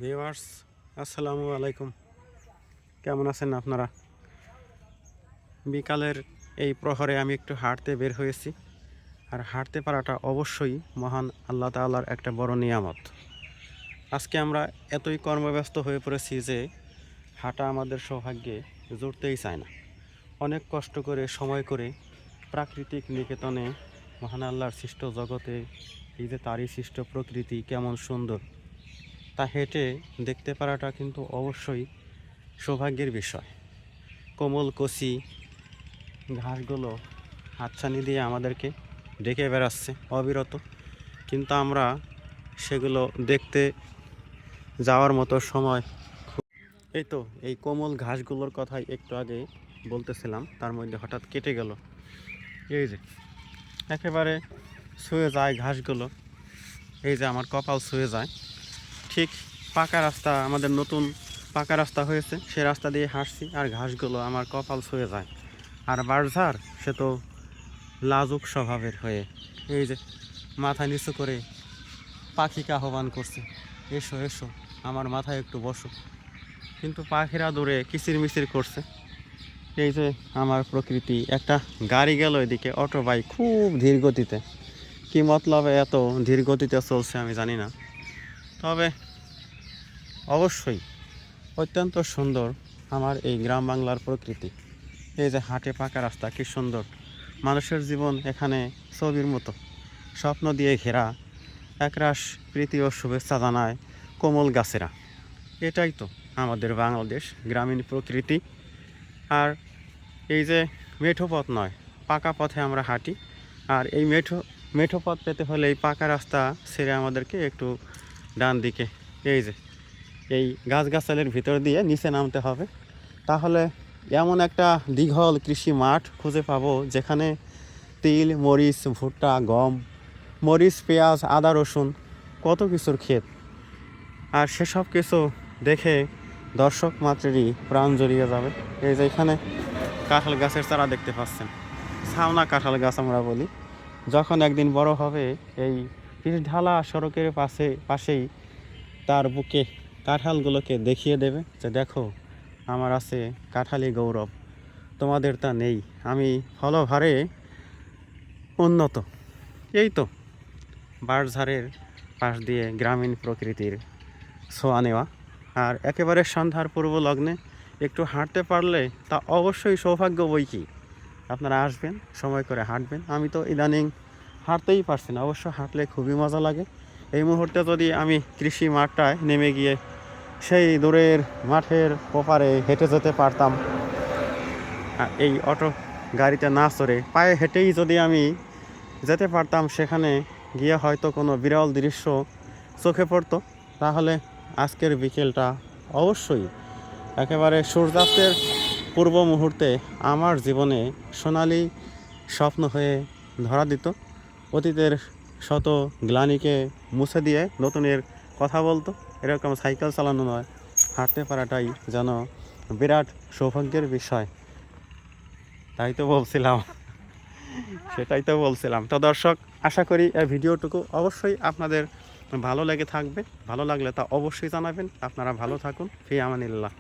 Viewers, আসসালামু আলাইকুম। কেমন আছেন আপনারা? বিকালের এই প্রহরে আমি একটু হাঁটতে বের হয়েছি। আর হাঁটতে পারাটা অবশ্যই মহান আল্লাহ তাআলার একটা বড় নিয়ামত। আজকে আমরা এতই কর্মব্যস্ত হয়ে পড়েছি যে হাঁটা আমাদের সৌভাগ্যে জুটতেই চায় না। অনেক কষ্ট করে সময় করে প্রাকৃতিক নিকেতনে মহান আল্লাহর সৃষ্ট জগতে এই যে তারই সৃষ্ট প্রকৃতি কেমন সুন্দর, তা হেঁটে দেখতে পারাটা কিন্তু অবশ্যই সৌভাগ্যের বিষয়। কোমল কচি ঘাসগুলো হাতছানি দিয়ে আমাদেরকে ডেকে বেড়াচ্ছে অবিরত, কিন্তু আমরা সেগুলো দেখতে যাওয়ার মতো সময় এই তো এই কোমল ঘাসগুলোর কথাই একটু আগে বলতেছিলাম, তার মধ্যে হঠাৎ কেটে গেল। এই যে একেবারে ছুঁয়ে যায় ঘাসগুলো, এই যে আমার কপাল ছুঁয়ে যায়। ঠিক পাকা রাস্তা, আমাদের নতুন পাকা রাস্তা হয়েছে, সে রাস্তা দিয়ে হাঁটছি আর ঘাসগুলো আমার কপাল ছুঁয়ে যায়। আর বারঝার সে তো লাজুক স্বভাবের হয়ে এই যে মাথা নিচু করে পাখিকে আহ্বান করছে, এসো এসো আমার মাথায় একটু বসো। কিন্তু পাখিরা দূরে কিচিরমিচির করছে। এই যে আমার প্রকৃতি। একটা গাড়ি গেল এদিকে, অটো বাইক খুব ধীর গতিতে। কি মতলবে এত ধীর গতিতে চলছে আমি জানি না, তবে অবশ্যই অত্যন্ত সুন্দর আমার এই গ্রাম বাংলার প্রকৃতি। এই যে হাটে পাকা রাস্তা, কি সুন্দর। মানুষের জীবন এখানে ছবির মতো, স্বপ্ন দিয়ে ঘেরা। একরাশ প্রীতি ও শুভেচ্ছা জানায় কোমল গাছেরা। এটাই তো আমাদের বাংলাদেশ, গ্রামীণ প্রকৃতি। আর এই যে মেঠো পথ নয়, পাকা পথে আমরা হাঁটি। আর এই মেঠো পথ পেতে হলে এই পাকা রাস্তা ছেড়ে আমাদেরকে একটু ডান দিকে এই যে এই গাছগাছালির ভিতর দিয়ে নিচে নামতে হবে। তাহলে এমন একটা দীঘল কৃষি মাঠ খুঁজে পাবো যেখানে তিল, মরিচ, ভুট্টা, গম, মরিচ, পেঁয়াজ, আদা, রসুন, কত কিছুর ক্ষেত। আর সেসব কিছু দেখে দর্শক মাত্রেরই প্রাণ জড়িয়ে যাবে। এই যে এখানে কাঁঠাল গাছের চারা দেখতে পাচ্ছেন, ছাওনা কাঁঠাল গাছ আমরা বলি। যখন একদিন বড় হবে, এই ঢালা সড়কের পাশেই তার বুকে কাঁঠালগুলোকে দেখিয়ে দেবে যে দেখো আমার আছে কাঁঠালি গৌরব, তোমাদের তা নেই, আমি ফলভারে উন্নত। এই তো বাঁশঝাড়ের পাশ দিয়ে গ্রামীণ প্রকৃতির ছোঁয়া নেওয়া। আর একেবারে সন্ধ্যার পূর্ব লগ্নে একটু হাঁটতে পারলে তা অবশ্যই সৌভাগ্য বই কি। আপনারা আসবেন, সময় করে হাঁটবেন। আমি তো ইদানিং হাঁটতেই পারছি না, অবশ্য হাঁটলে খুবই মজা লাগে। এই মুহূর্তে যদি আমি কৃষি মাঠটায় নেমে গিয়ে সেই দূরের মাঠের ওপারে হেঁটে যেতে পারতাম, এই অটো গাড়িতে না চড়ে পায়ে হেঁটেই যদি আমি যেতে পারতাম, সেখানে গিয়ে হয়তো কোনো বিরল দৃশ্য চোখে পড়তো, তাহলে আজকের বিকেলটা অবশ্যই একেবারে সূর্যাস্তের পূর্ব মুহূর্তে আমার জীবনে সোনালি স্বপ্ন হয়ে ধরা দিত। অতীতের শত গ্লানিকে মুছে দিয়ে নতুনের কথা বলতো। এরকম সাইকেল চালানো নয়, হাঁটতে পারাটাই যেন বিরাট সৌভাগ্যের বিষয়। তাই তো বলছিলাম, সেটাই তো বলছিলাম। তো দর্শক, আশা করি এই ভিডিওটুকু অবশ্যই আপনাদের ভালো লেগে থাকবে। ভালো লাগলে তা অবশ্যই জানাবেন। আপনারা ভালো থাকুন। ফি আমানিল্লাহ।